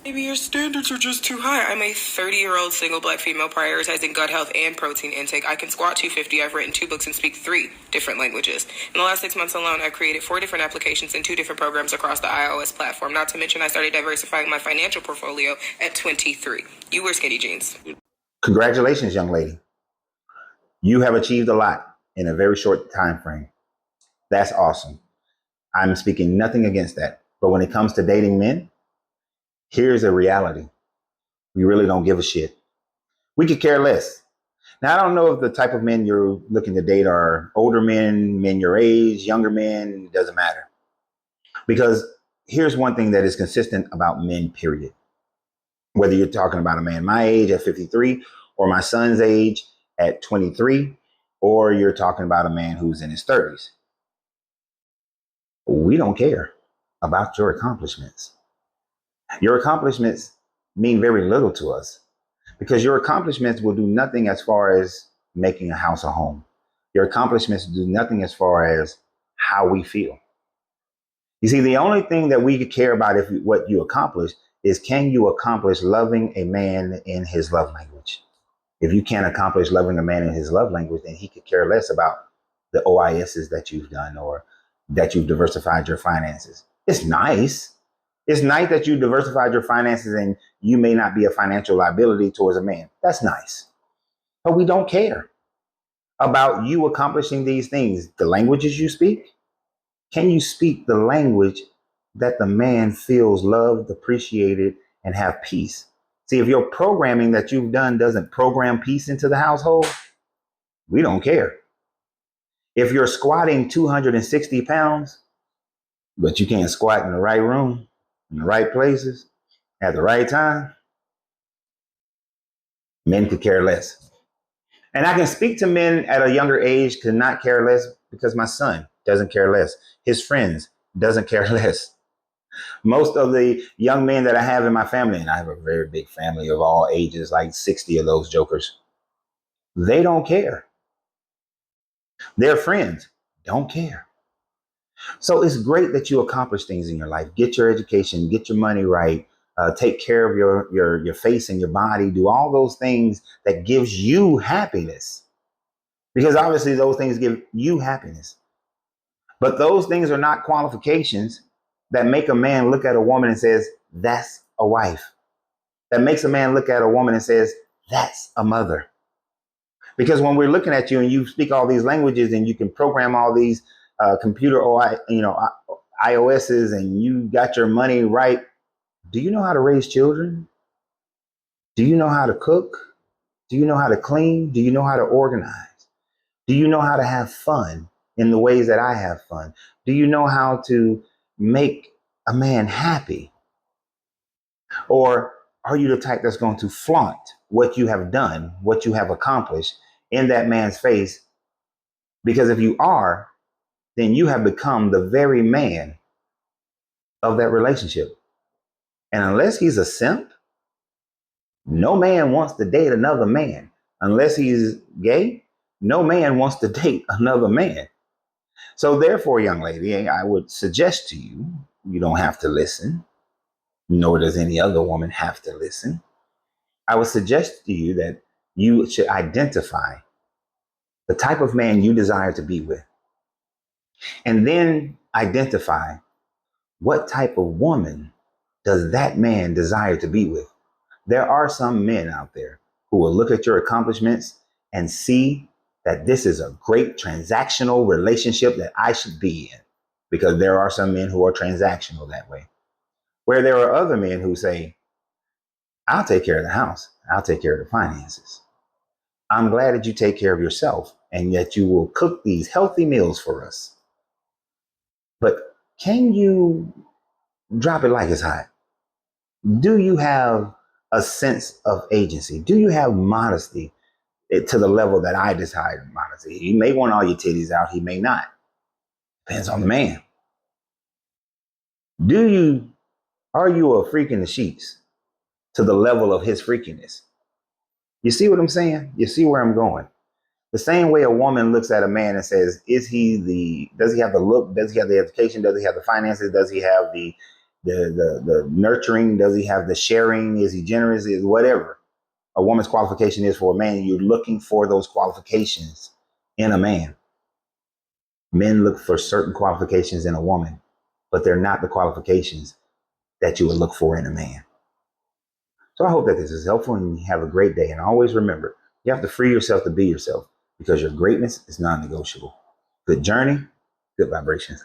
Maybe your standards are just too high. I'm a 30-year-old single black female prioritizing gut health and protein intake. I can squat 250. I've written 2 books and speak 3 different languages. In the last 6 months alone, I've created 4 different applications and 2 different programs across the iOS platform. Not to mention, I started diversifying my financial portfolio at 23. You wear skinny jeans. Congratulations, young lady. You have achieved a lot in a very short time frame. That's awesome. I'm speaking nothing against that. But when it comes to dating men, here's a reality. We really don't give a shit. We could care less. Now, I don't know if the type of men you're looking to date are older men, men your age, younger men, doesn't matter. Because here's one thing that is consistent about men, period. Whether you're talking about a man my age at 53 or my son's age at 23, or you're talking about a man who's in his 30s. We don't care about your accomplishments. Your accomplishments mean very little to us because your accomplishments will do nothing as far as making a house a home. Your accomplishments do nothing as far as how we feel. You see, the only thing that we could care about if what you accomplish is, can you accomplish loving a man in his love language? If you can't accomplish loving a man in his love language, then he could care less about the OISs that you've done or that you've diversified your finances. It's nice. It's nice that you diversified your finances and you may not be a financial liability towards a man. That's nice. But we don't care about you accomplishing these things. The languages you speak, can you speak the language that the man feels loved, appreciated, and have peace? See, if your programming that you've done doesn't program peace into the household, we don't care. If you're squatting 260 pounds, but you can't squat in the right room, in the right places, at the right time, men could care less. And I can speak to men at a younger age to not care less because my son doesn't care less. His friends doesn't care less. Most of the young men that I have in my family, and I have a very big family of all ages, like 60 of those jokers, they don't care. Their friends don't care. So it's great that you accomplish things in your life. Get your education, get your money right, take care of your face and your body, do all those things that gives you happiness. Because obviously those things give you happiness. But those things are not qualifications that make a man look at a woman and says, that's a wife. That makes a man look at a woman and says, that's a mother. Because when we're looking at you and you speak all these languages and you can program all these computer or iOSs and you got your money right, do you know how to raise children? Do you know how to cook? Do you know how to clean? Do you know how to organize? Do you know how to have fun in the ways that I have fun? Do you know how to make a man happy? Or are you the type that's going to flaunt what you have done, what you have accomplished in that man's face? Because if you are, then you have become the very man of that relationship. And unless he's a simp, no man wants to date another man. Unless he's gay, no man wants to date another man. So therefore, young lady, I would suggest to you, you don't have to listen, nor does any other woman have to listen. I would suggest to you that you should identify the type of man you desire to be with, and then identify what type of woman does that man desire to be with. There are some men out there who will look at your accomplishments and see that this is a great transactional relationship that I should be in, because there are some men who are transactional that way. Where there are other men who say, I'll take care of the house. I'll take care of the finances. I'm glad that you take care of yourself and that you will cook these healthy meals for us. But can you drop it like it's hot? Do you have a sense of agency? Do you have modesty to the level that I desire modesty? He may want all your titties out. He may not. Depends on the man. Are you a freak in the sheets to the level of his freakiness? You see what I'm saying? You see where I'm going? The same way a woman looks at a man and says, does he have the look? Does he have the education? Does he have the finances? Does he have the the nurturing? Does he have the sharing? Is he generous? Is whatever a woman's qualification is for a man, you're looking for those qualifications in a man. Men look for certain qualifications in a woman, but they're not the qualifications that you would look for in a man. So I hope that this is helpful and you have a great day. And always remember, you have to free yourself to be yourself because your greatness is non-negotiable. Good journey, good vibrations.